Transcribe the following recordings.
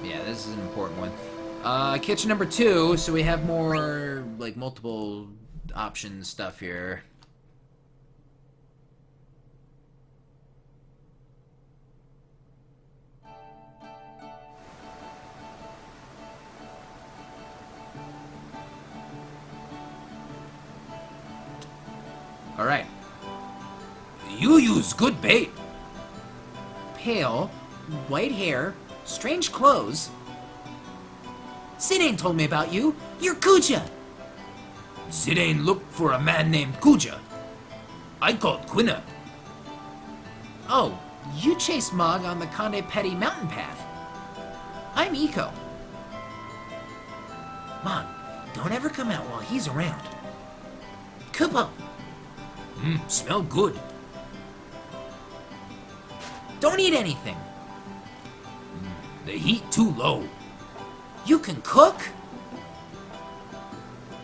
Yeah, this is an important one. Kitchen number 2, so we have more, like, multiple option stuff here. Alright. You use good bait. Pale, white hair, strange clothes. Zidane told me about you. You're Kuja. Zidane looked for a man named Kuja. I called Quina. Oh, you chased Mog on the Conde Petty mountain path. I'm Eco. Mog, don't ever come out while he's around. Kupo. Smell good. Don't eat anything. The heat too low. You can cook?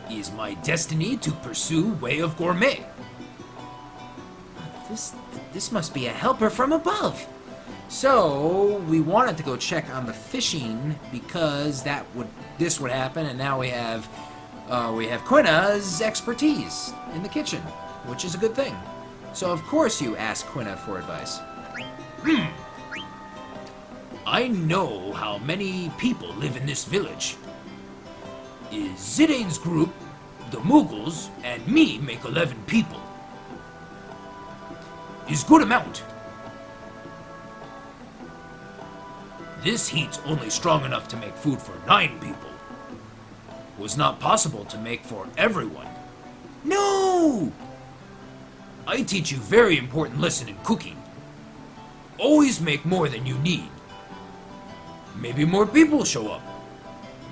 Is my destiny to pursue way of gourmet. This must be a helper from above. So we wanted to go check on the fishing because this would happen, and now we have Quina's expertise in the kitchen, which is a good thing. So of course you ask Quina for advice. I know how many people live in this village. Is Zidane's group, the Mughals, and me make 11 people. Is good amount. This heat's only strong enough to make food for 9 people. Was not possible to make for everyone. No! I teach you very important lesson in cooking. Always make more than you need. Maybe more people show up.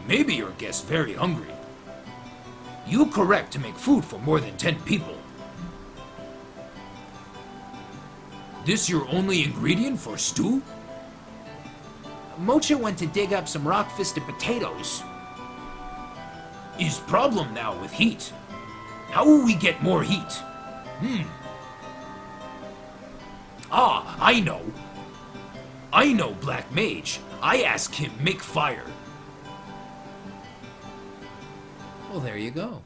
Maybe your guest's very hungry. You correct to make food for more than 10 people. This your only ingredient for stew? Mocha went to dig up some rock-fisted potatoes. Is problem now with heat. How will we get more heat? Ah, I know. I know Black Mage. I ask him make fire. Well, there you go.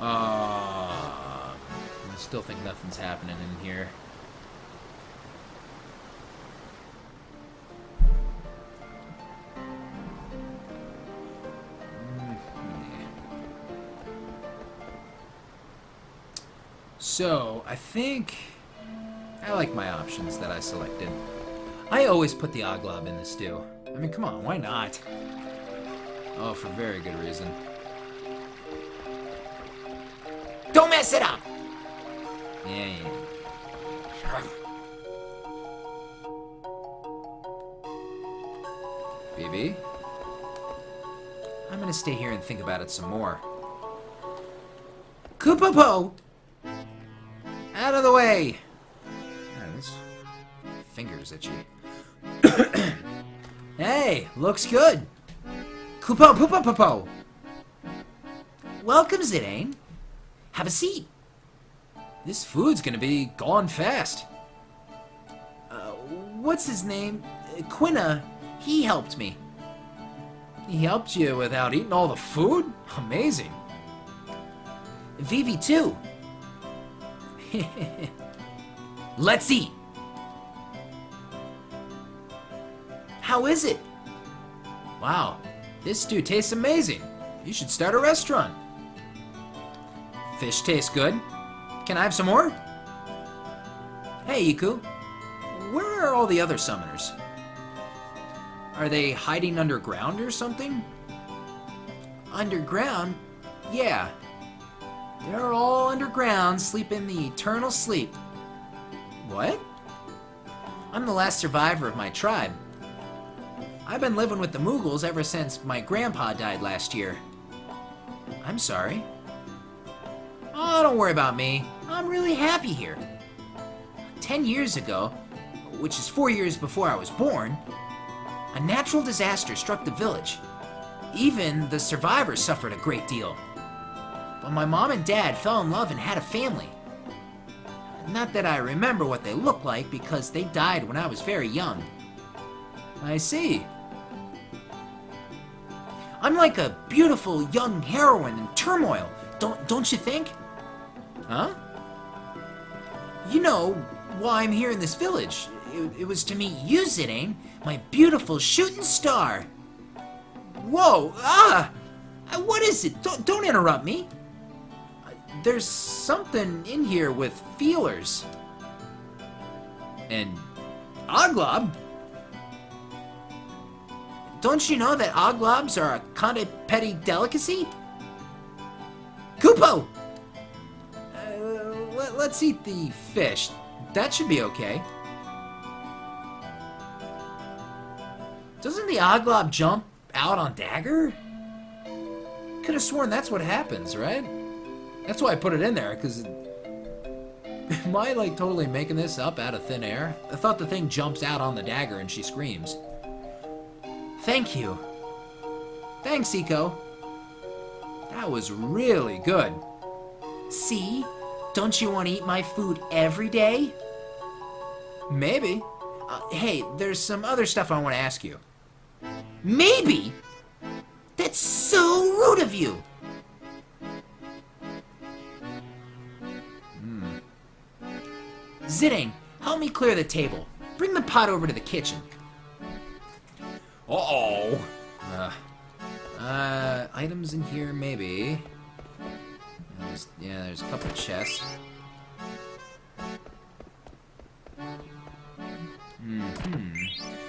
I still think nothing's happening in here. So, I think I like my options that I selected. I always put the oglob in the stew. I mean, come on, why not? Oh, for very good reason. Don't mess it up! Yeah. BB? I'm gonna stay here and think about it some more. Koopopo! Out of the way! Man, this finger's itchy. Hey, looks good. Kupo Poopo Popo! Welcome, Zidane. Have a seat. This food's gonna be gone fast. What's his name? Quina. He helped me. He helped you without eating all the food? Amazing. Vivi too. Let's eat. How is it? Wow, this stew tastes amazing. You should start a restaurant. Fish tastes good. Can I have some more? Hey, Iku. Where are all the other summoners? Are they hiding underground or something? Underground? Yeah. They're all underground, sleeping the eternal sleep. What? I'm the last survivor of my tribe. I've been living with the Mughals ever since my grandpa died last year. I'm sorry. Oh, don't worry about me. I'm really happy here. 10 years ago, which is 4 years before I was born, a natural disaster struck the village. Even the survivors suffered a great deal. but my mom and dad fell in love and had a family. Not that I remember what they looked like because they died when I was very young. I see. I'm like a beautiful young heroine in turmoil, don't you think? Huh? You know why I'm here in this village. It was to meet you, Zidane, my beautiful shooting star. Whoa! What is it? Don't interrupt me. There's something in here with feelers. And Oglob? Don't you know that Oglobs are a kind of petty delicacy? Kupo! Let's eat the fish. That should be okay. Doesn't the Oglob jump out on Dagger? Could have sworn that's what happens, right? That's why I put it in there, because... Am I, like, totally making this up out of thin air? I thought the thing jumps out on the Dagger and she screams. Thank you. Thanks, Eco. That was really good. See? Don't you want to eat my food every day? Maybe. Hey, there's some other stuff I want to ask you. Maybe? That's so rude of you. Zidane, help me clear the table. Bring the pot over to the kitchen. Uh-oh. Items in here, maybe. There's a couple chests.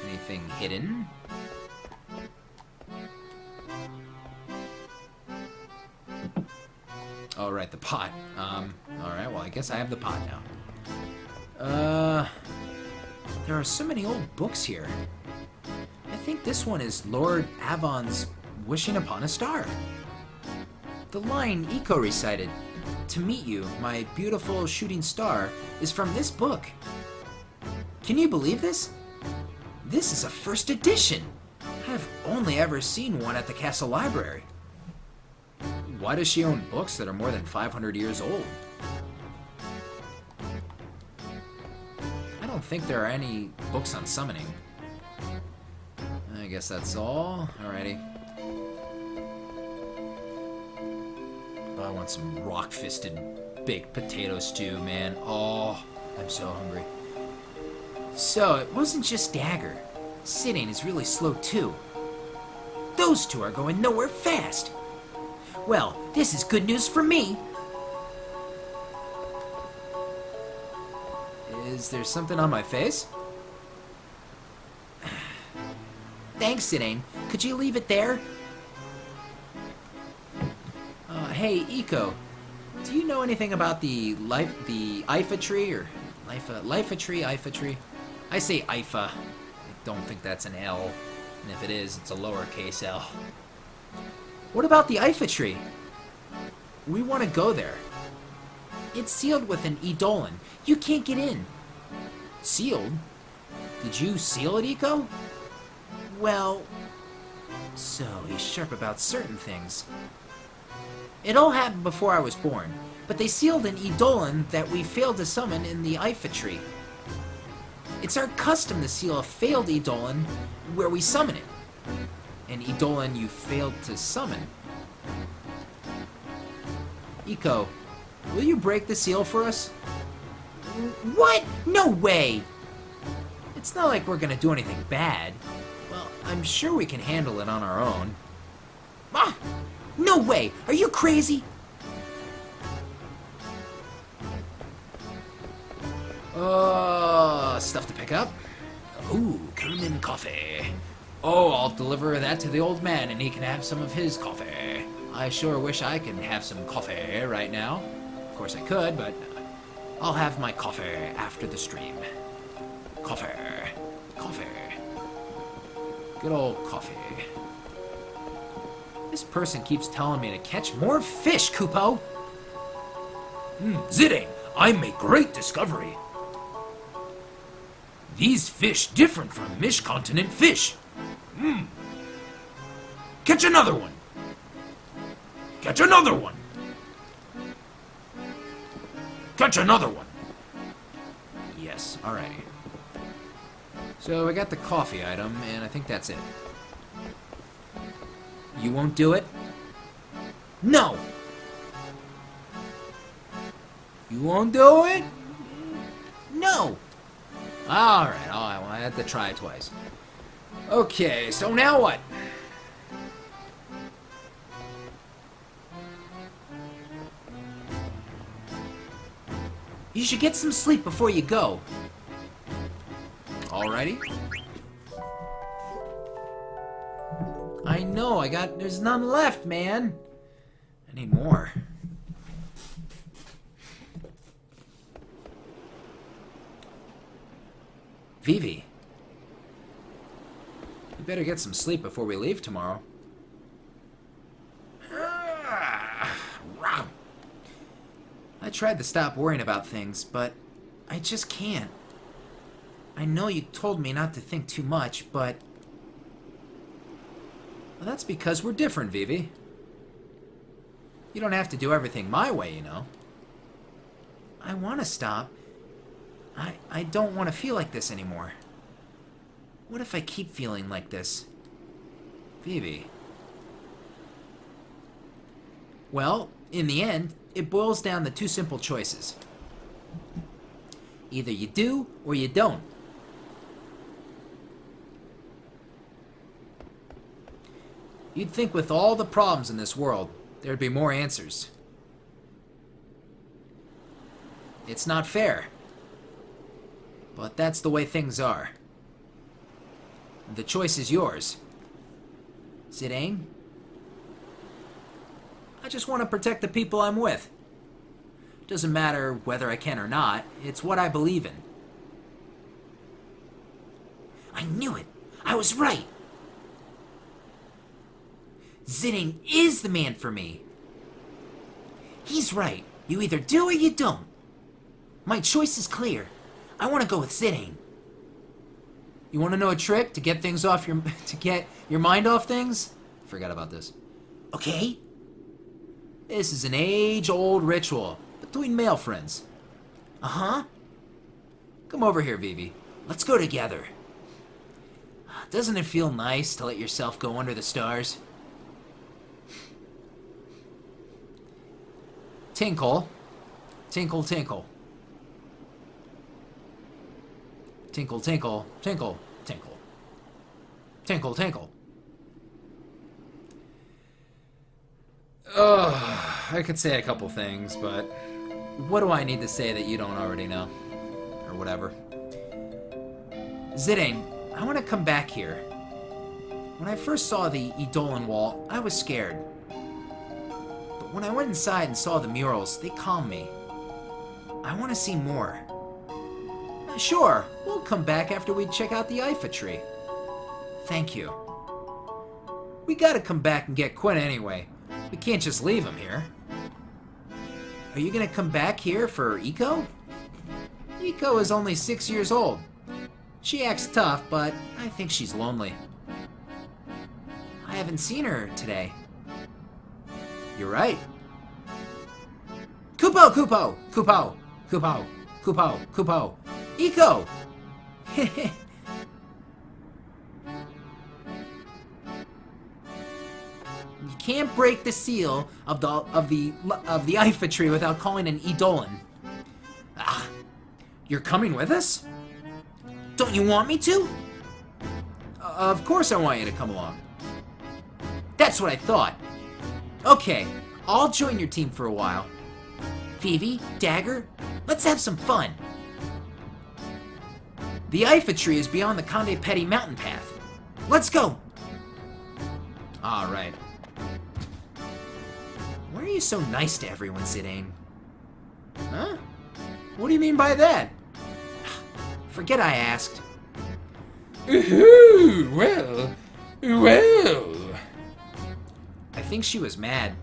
Anything hidden? Oh, right, the pot. Alright, well, I guess I have the pot now. There are so many old books here. I think this one is Lord Avon's Wishing Upon a Star. The line Eco recited, "To meet you, my beautiful shooting star," is from this book. Can you believe this? This is a first edition. I've only ever seen one at the castle library. Why does she own books that are more than 500 years old? I don't think there are any books on summoning. I guess that's all. Alrighty. Oh, I want some rock-fisted baked potato stew, man. Oh, I'm so hungry. So, it wasn't just Dagger. Zidane is really slow, too. Those two are going nowhere fast. Well, this is good news for me. Is there something on my face? Thanks, Zidane. Could you leave it there? Hey, Eco. Do you know anything about the Ifa tree, or Ifa tree? I say Ifa. I don't think that's an L, and if it is, it's a lowercase L. What about the Ifa tree? We want to go there. It's sealed with an Eidolon. You can't get in. Sealed? Did you seal it, Eco? Well, so he's sharp about certain things. It all happened before I was born, but they sealed an Eidolon that we failed to summon in the Ifa tree. It's our custom to seal a failed Eidolon where we summon it. An Eidolon you failed to summon. Eco, will you break the seal for us? What? No way! It's not like we're gonna do anything bad. Well, I'm sure we can handle it on our own. Ah! No way! Are you crazy? Stuff to pick up. Ooh, Kerman coffee. Oh, I'll deliver that to the old man and he can have some of his coffee. I sure wish I could have some coffee right now. Of course I could, but I'll have my coffee after the stream. Coffee. Coffee. Good old coffee. This person keeps telling me to catch more fish, Kupo. Zidane, I make great discovery. These fish different from Mish-continent fish. Catch another one. Catch another one. Catch another one. Yes, alrighty. So I got the coffee item, and I think that's it. You won't do it? No! You won't do it? No! Alright, I had to try it twice. Okay, so now what? You should get some sleep before you go. Alrighty. I know, there's none left, man. I need more. Vivi. You better get some sleep before we leave tomorrow. I tried to stop worrying about things, but I just can't. I know you told me not to think too much, but... Well, that's because we're different, Vivi. You don't have to do everything my way, you know. I want to stop. I don't want to feel like this anymore. What if I keep feeling like this? Vivi. Well, in the end, it boils down to two simple choices. Either you do or you don't. You'd think with all the problems in this world, there'd be more answers. It's not fair. But that's the way things are. The choice is yours. Zidane? I just want to protect the people I'm with. Doesn't matter whether I can or not, it's what I believe in. I knew it! I was right! Zidane is the man for me! He's right. You either do or you don't. My choice is clear. I want to go with Zidane. You want to know a trick to get things off to get your mind off things? Forgot about this. Okay. This is an age-old ritual between male friends. Uh-huh. Come over here, Vivi. Let's go together. Doesn't it feel nice to let yourself go under the stars? Tinkle. Tinkle, tinkle. Tinkle, tinkle, tinkle, tinkle. Tinkle, tinkle. I could say a couple things, but what do I need to say that you don't already know? Or whatever. Zidane, I want to come back here. When I first saw the Eidolon wall, I was scared. But when I went inside and saw the murals, they calmed me. I want to see more. Sure, we'll come back after we check out the Eiffel tree. Thank you. We gotta come back and get Quinn anyway. We can't just leave him here. Are you gonna come back here for Eiko? Eiko is only 6 years old. She acts tough, but I think she's lonely. I haven't seen her today. You're right. Kupo, Kupo, Kupo, Kupo, Kupo, Kupo. Eiko! You can't break the seal of the Eiffel tree without calling an Eidolon. Ah, you're coming with us? Don't you want me to? Of course I want you to come along. That's what I thought. Okay, I'll join your team for a while. Vivi, Dagger, let's have some fun. The Eiffel tree is beyond the Conde Petty mountain path. Let's go! Alright. Why are you so nice to everyone, Zidane? Huh? What do you mean by that? Forget I asked. Well. I think she was mad.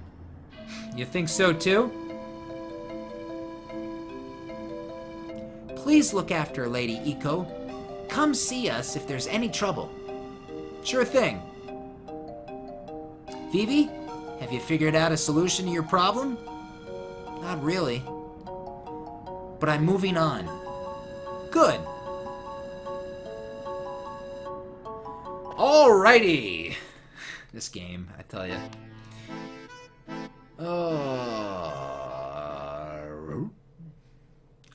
You think so too? Please look after Lady Eiko. Come see us if there's any trouble. Sure thing. Vivi, have you figured out a solution to your problem? Not really. but I'm moving on. Good. Alrighty. This game, I tell you.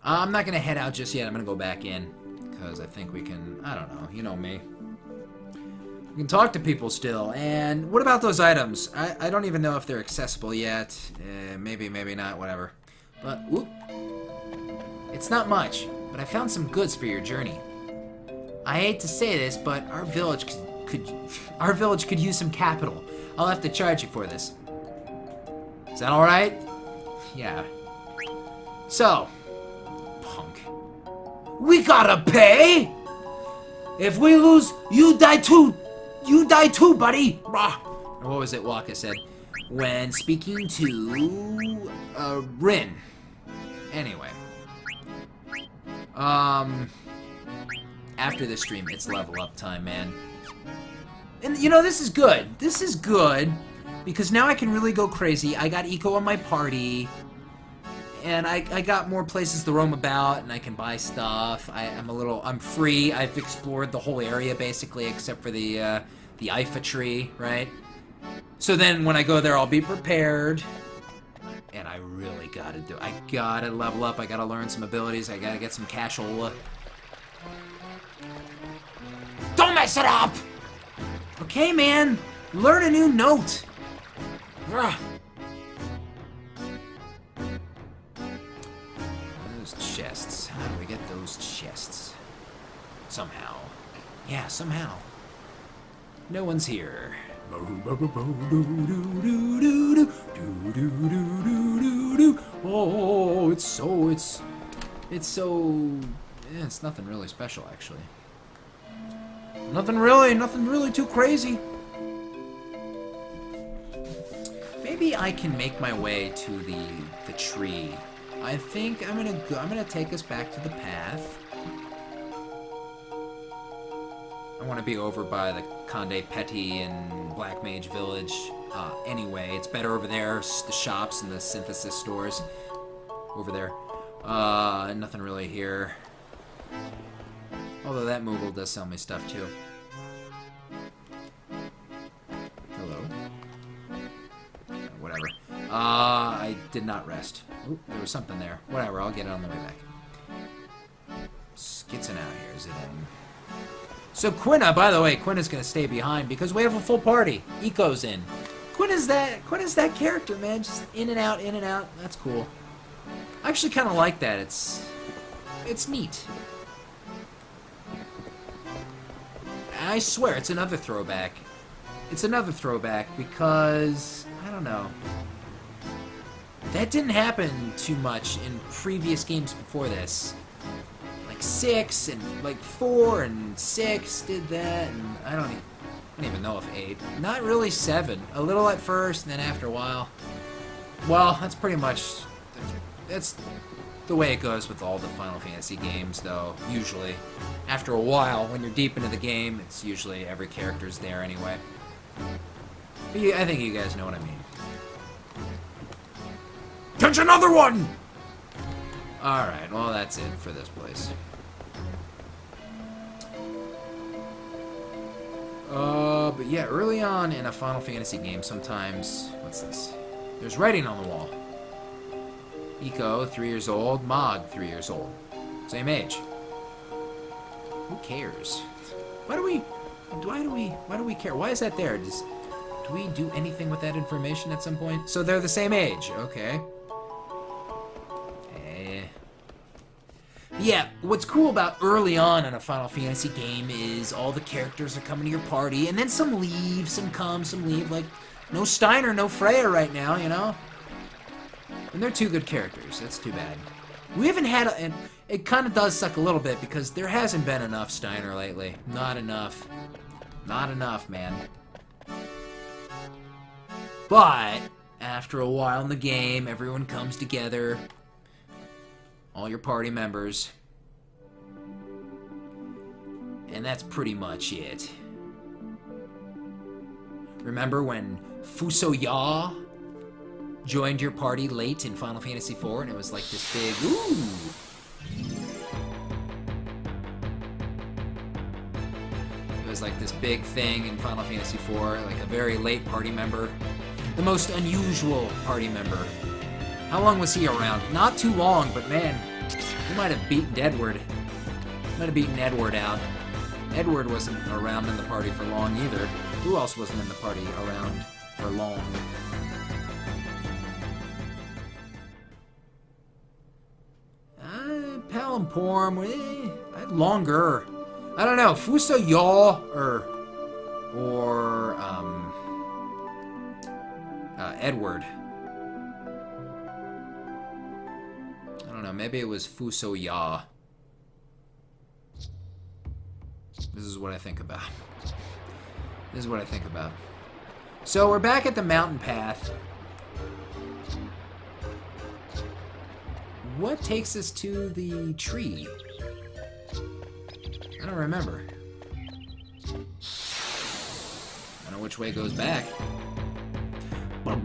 I'm not going to head out just yet. I'm going to go back in. Because I think we can... I don't know. You know me. We can talk to people still. And what about those items? I don't even know if they're accessible yet. Maybe, maybe not. Whatever. But, whoop. It's not much. But I found some goods for your journey. I hate to say this, but our village could use some capital. I'll have to charge you for this. Is that alright? Yeah. So, punk. We gotta pay! If we lose, you die too! You die too, buddy! Rah. What was it Waka said? When speaking to... Rin. Anyway. After the stream, it's level up time, man. And, you know, this is good. This is good, because now I can really go crazy. I got Eco on my party, and I got more places to roam about, and I can buy stuff. I'm free. I've explored the whole area, basically, except for the Ifa tree, right? So then, when I go there, I'll be prepared. And I really I gotta level up. I gotta learn some abilities. I gotta get some cashola. Don't mess it up! Okay, man. Learn a new note. Ugh. Those chests. How do we get those chests? Somehow. Yeah, somehow. No one's here. Oh, it's nothing really special, actually. Nothing really too crazy. Maybe I can make my way to the tree. I think I'm gonna take us back to the path. I want to be over by the Conde Petty and Black Mage Village. Anyway, it's better over there. The shops and the synthesis stores over there. Nothing really here. Although that Moogle does sell me stuff too. Hello. Whatever. I did not rest. Oop, there was something there. Whatever, I'll get it on the way back. Skitzing out here, is it? So Quinna, by the way, Quinna's gonna stay behind because we have a full party. Eco's in. Quinna's that character, man. Just in and out, in and out. That's cool. I actually kind of like that. It's neat. I swear, it's another throwback. It's another throwback because, I don't know. That didn't happen too much in previous games before this. Like 6 and like 4 and 6 did that, and I don't even know if 8. Not really 7. A little at first, and then after a while. Well, that's pretty much... That's the way it goes with all the Final Fantasy games, though, usually. After a while, when you're deep into the game, it's usually every character's there anyway. But I think you guys know what I mean. Catch another one! Alright, well that's it for this place. But yeah, early on in a Final Fantasy game, sometimes... What's this? There's writing on the wall. Eco, 3 years old. Mog, 3 years old. Same age. Who cares? Why do we care? Why is that there? Do we do anything with that information at some point? So they're the same age. Okay. Yeah, what's cool about early on in a Final Fantasy game is all the characters are coming to your party, and then some leave, some come, some leave. Like, no Steiner, no Freya right now, you know? And they're 2 good characters. That's too bad. We haven't had... And it kind of does suck a little bit, because there hasn't been enough Steiner lately. Not enough. Not enough, man. But, after a while in the game, everyone comes together. All your party members. And that's pretty much it. Remember when Fusoya joined your party late in Final Fantasy IV, and it was like this big, ooh, It was like this big thing in Final Fantasy IV, like a very late party member. The most unusual party member. How long was he around? Not too long, but man, he might have beaten Edward. Might have beaten Edward out. Edward wasn't around in the party for long either. Who else wasn't in the party around for long? Palamporm, longer. I don't know. Fuso Yaw or Edward. I don't know. Maybe it was Fuso Ya. This is what I think about. This is what I think about. So we're back at the mountain path. What takes us to the tree? I don't remember. I don't know which way goes back. What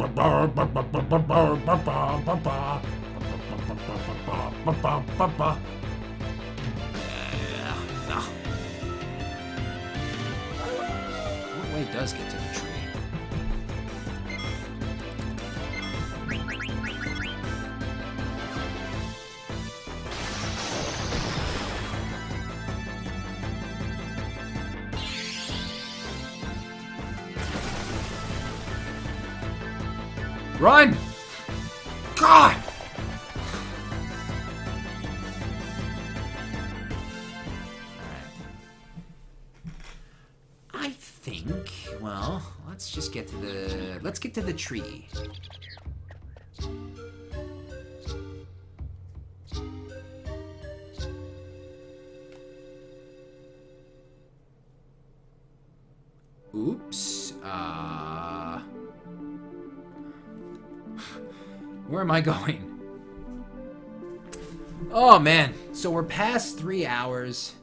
way does get to the tree? Run! God! I think, well, let's just get to the, let's get to the tree. Oops. Where am I going? Oh, man. So we're past 3 hours.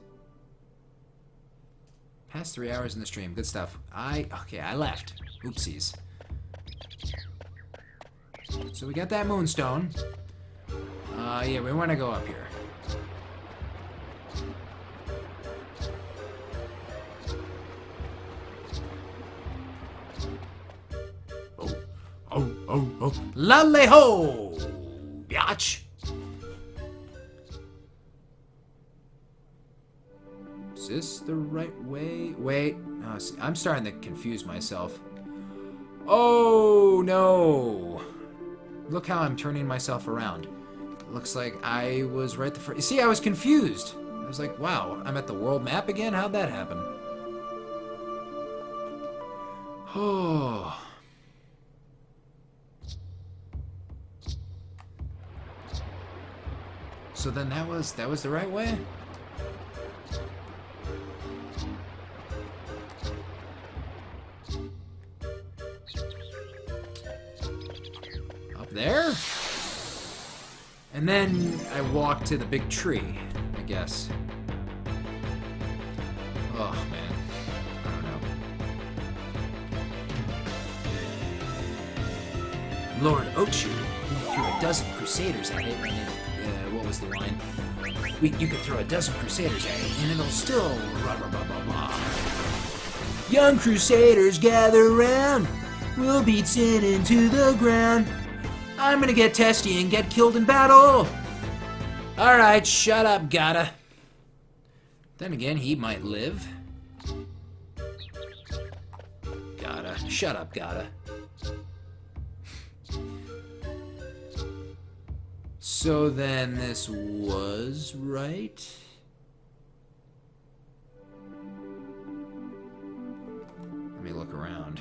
Past 3 hours in the stream. Good stuff. Okay, I left. Oopsies. So we got that moonstone. Yeah, we want to go up here. Oh. Lale-ho! Biatch! Is this the right way? Wait. Oh, see, I'm starting to confuse myself. Oh, no. Look how I'm turning myself around. Looks like I was right the first... See, I was confused. I was like, wow, I'm at the world map again? How'd that happen? Oh... So then that was the right way? Up there? And then I walked to the big tree, I guess. Oh man. I don't know. Lord Ochu, who threw a dozen crusaders at it and it what was the line? You could throw a dozen crusaders at it, and it'll still blah, blah, blah, blah, blah. Young crusaders gather round. We'll beat sin into the ground. I'm gonna get testy and get killed in battle. Alright, shut up, Gata. Then again, he might live. Gata. Shut up, Gata. So then this was right? Let me look around.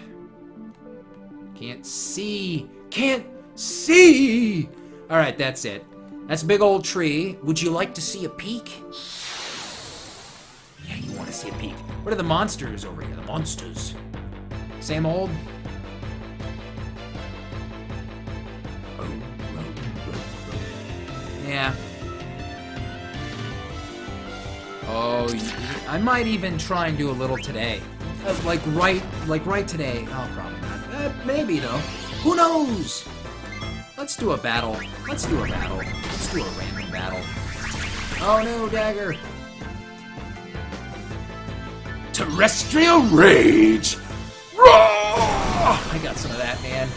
Can't see! Can't see! Alright, that's it. That's a big old tree. Would you like to see a peek? Yeah, you want to see a peek. What are the monsters over here? The monsters. Same old? Yeah. Oh, I might even try and do a little today. Like right today. Oh, probably not. Maybe though. Who knows? Let's do a battle. Let's do a battle. Let's do a random battle. Oh no, dagger! Terrestrial Rage! Roar! I got some of that, man.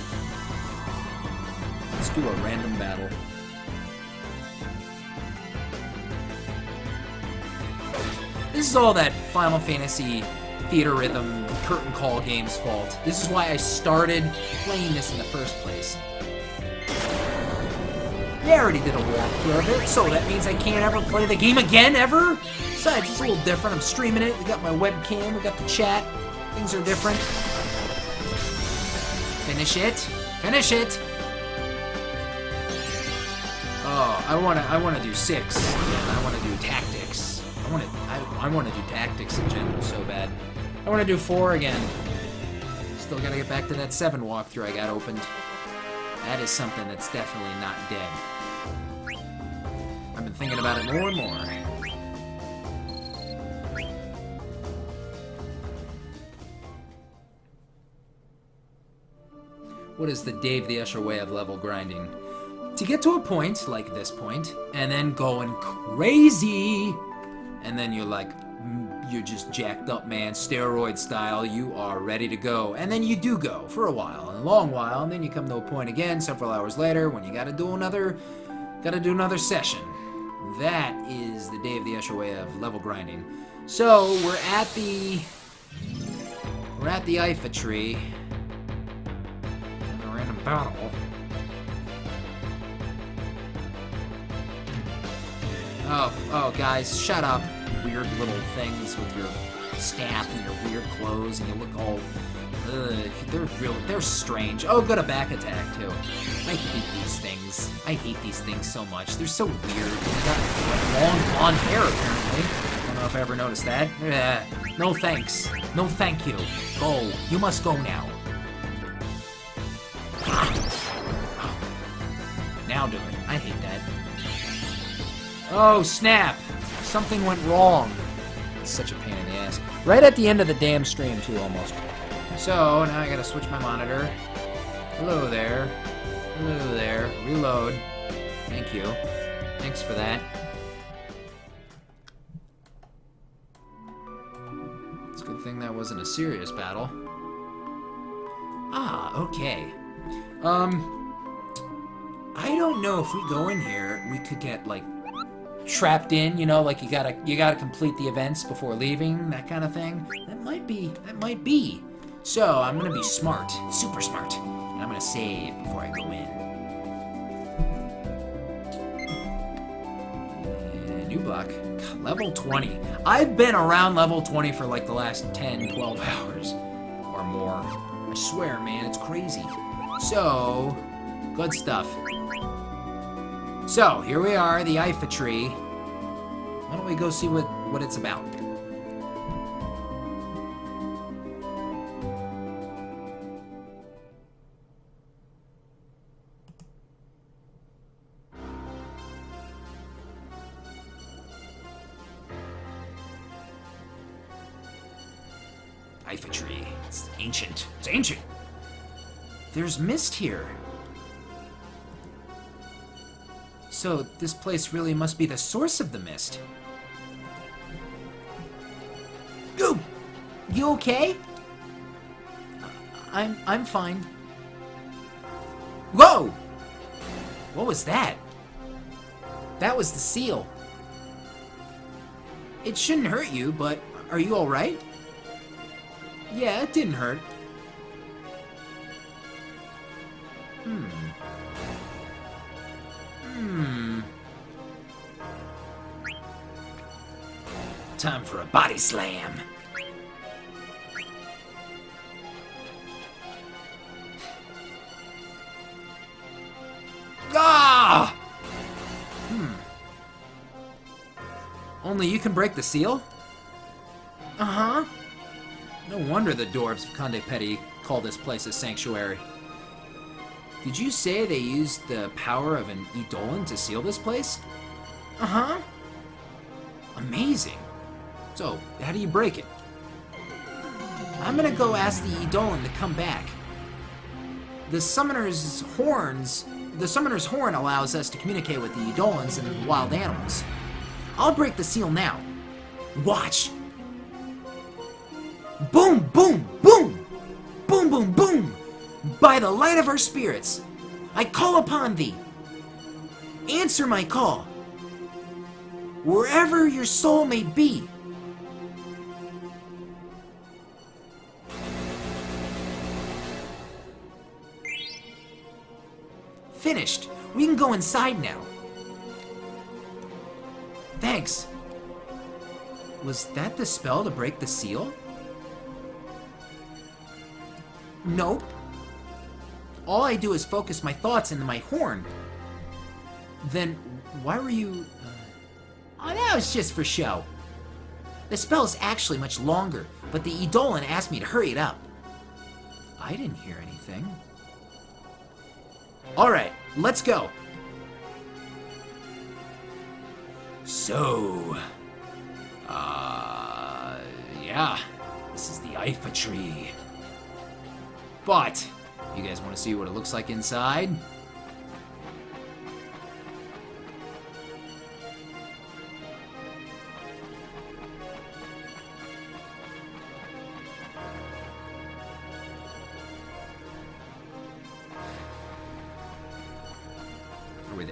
Let's do a random battle. This is all that Final Fantasy Theater Rhythm curtain call game's fault. This is why I started playing this in the first place. Yeah, I already did a walkthrough of it, so that means I can't ever play the game again, ever? Besides, it's a little different. I'm streaming it. We got my webcam. We got the chat. Things are different. Finish it. Finish it. Oh, I wanna do 6. And I wanna do tactics. I wanna do tactics in general so bad. I wanna do 4 again. Still gotta get back to that 7 walkthrough I got opened. That is something that's definitely not dead. I've been thinking about it more and more. What is the Dave the Usher way of level grinding? To get to a point, like this point, and then going crazy, and then you're like, you're just jacked up, man, steroid style, you are ready to go. And then you do go, for a while, a long while, and then you come to a point again, several hours later, when you gotta do another session. That is the Dave the Usher way of level grinding. So, we're at the Ifa tree. A random battle. Oh, guys, shut up. Weird little things with your staff and your weird clothes, and you look all... they're strange. Oh, good, a back attack, too. I hate these things. I hate these things so much. They're so weird. They got long blonde hair, apparently. I don't know if I ever noticed that. No thanks. No thank you. Go. You must go now. Now do it. I hate that. Oh, snap! Something went wrong. It's such a pain in the ass. Right at the end of the damn stream, too, almost. So, now I gotta switch my monitor. Hello there. Hello there. Reload. Thank you. Thanks for that. It's a good thing that wasn't a serious battle. Ah, okay. I don't know if we go in here, we could get, like, trapped in, you know, like you gotta complete the events before leaving, that kind of thing. That might be. So, I'm gonna be smart, super smart, and I'm gonna save before I go in. And new block, level 20. I've been around level 20 for like the last 10, 12 hours or more. I swear, man, it's crazy. So, good stuff. So, here we are, the Ifa tree. Why don't we go see what it's about? Ifa tree. It's ancient. It's ancient. There's mist here. So, this place really must be the source of the mist. You okay? I'm fine. Whoa! What was that? That was the seal. It shouldn't hurt you, but are you alright? Yeah, it didn't hurt. Time for a body slam. Ah! Only you can break the seal? Uh-huh. No wonder the dwarves of Conde Petty call this place a sanctuary. Did you say they used the power of an Eidolon to seal this place? Uh-huh. Amazing. So, how do you break it? I'm gonna go ask the Eidolon to come back. The Summoner's Horn allows us to communicate with the Eidolons and wild animals. I'll break the seal now. Watch. Boom, boom, boom! Boom, boom, boom! By the light of our spirits, I call upon thee. Answer my call. Wherever your soul may be. Finished. We can go inside now. Thanks. Was that the spell to break the seal? Nope. All I do is focus my thoughts into my horn. Then, why were you... Oh, that was just for show. The spell is actually much longer, but the Eidolon asked me to hurry it up. I didn't hear anything. Alright, let's go. So... yeah. This is the Ifa tree. But, you guys want to see what it looks like inside?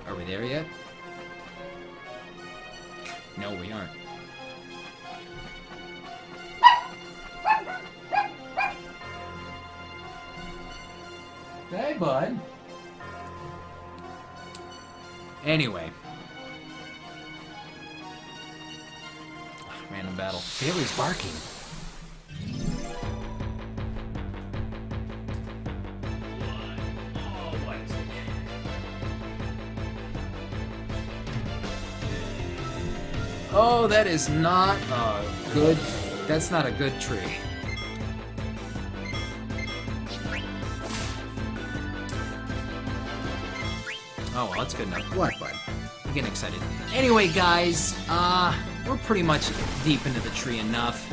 Are we there yet? No, we aren't. Hey, bud. Anyway. Random battle. Bailey's barking. Oh, that is not a good... That's not a good tree. Oh, well, that's good enough. What, bud? I'm getting excited. Anyway, guys, we're pretty much deep into the tree enough.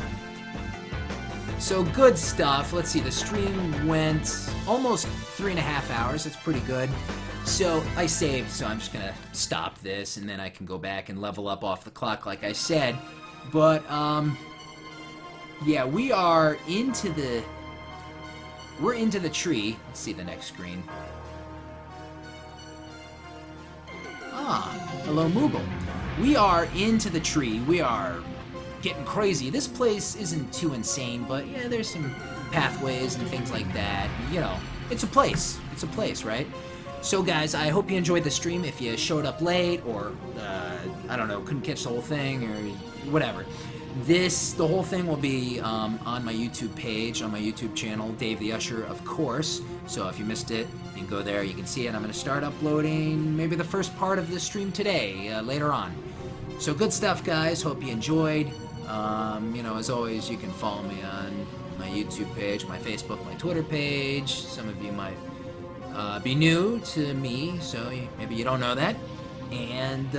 So, good stuff. Let's see, the stream went almost 3.5 hours. That's pretty good. So, I saved, so I'm just gonna stop this, and then I can go back and level up off the clock, like I said. But, yeah, we are into the... We're into the tree. Let's see the next screen. Ah, hello, Moogle. We are into the tree. We are getting crazy. This place isn't too insane, but, yeah, there's some pathways and things like that. You know, it's a place. It's a place, right? So guys, I hope you enjoyed the stream. If you showed up late or, I don't know, couldn't catch the whole thing or whatever. The whole thing will be on my YouTube page, on my YouTube channel, DavetheUsher, of course. So if you missed it, you can go there, you can see it. I'm going to start uploading maybe the first part of the stream today, later on. So good stuff, guys. Hope you enjoyed. You know, as always, you can follow me on my YouTube page, my Facebook, my Twitter page. Some of you might... be new to me, so maybe you don't know that. And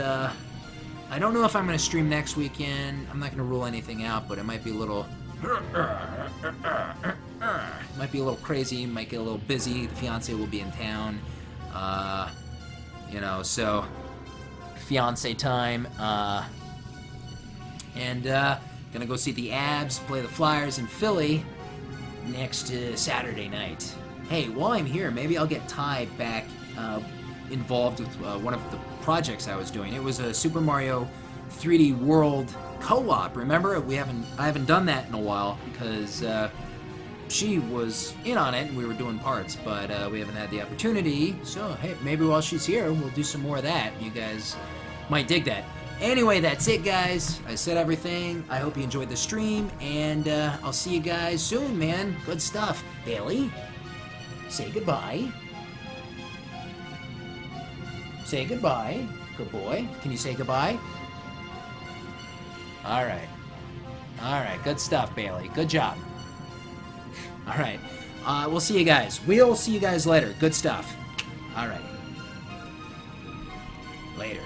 I don't know if I'm going to stream next weekend. I'm not going to rule anything out, but it might be a little... might be a little crazy, might get a little busy. The fiance will be in town. You know, so... Fiance time. And gonna go see the Abs play the Flyers in Philly next Saturday night. Hey, while I'm here, maybe I'll get Ty back involved with one of the projects I was doing. It was a Super Mario 3D World co-op. Remember, I haven't done that in a while because she was in on it and we were doing parts, but we haven't had the opportunity. So hey, maybe while she's here, we'll do some more of that. You guys might dig that. Anyway, that's it, guys. I said everything. I hope you enjoyed the stream, and I'll see you guys soon, man. Good stuff. Bailey, say goodbye. Say goodbye. Good boy. Can you say goodbye? All right. All right. Good stuff, Bailey. Good job. All right. We'll see you guys. We'll see you guys later. Good stuff. All right. Later.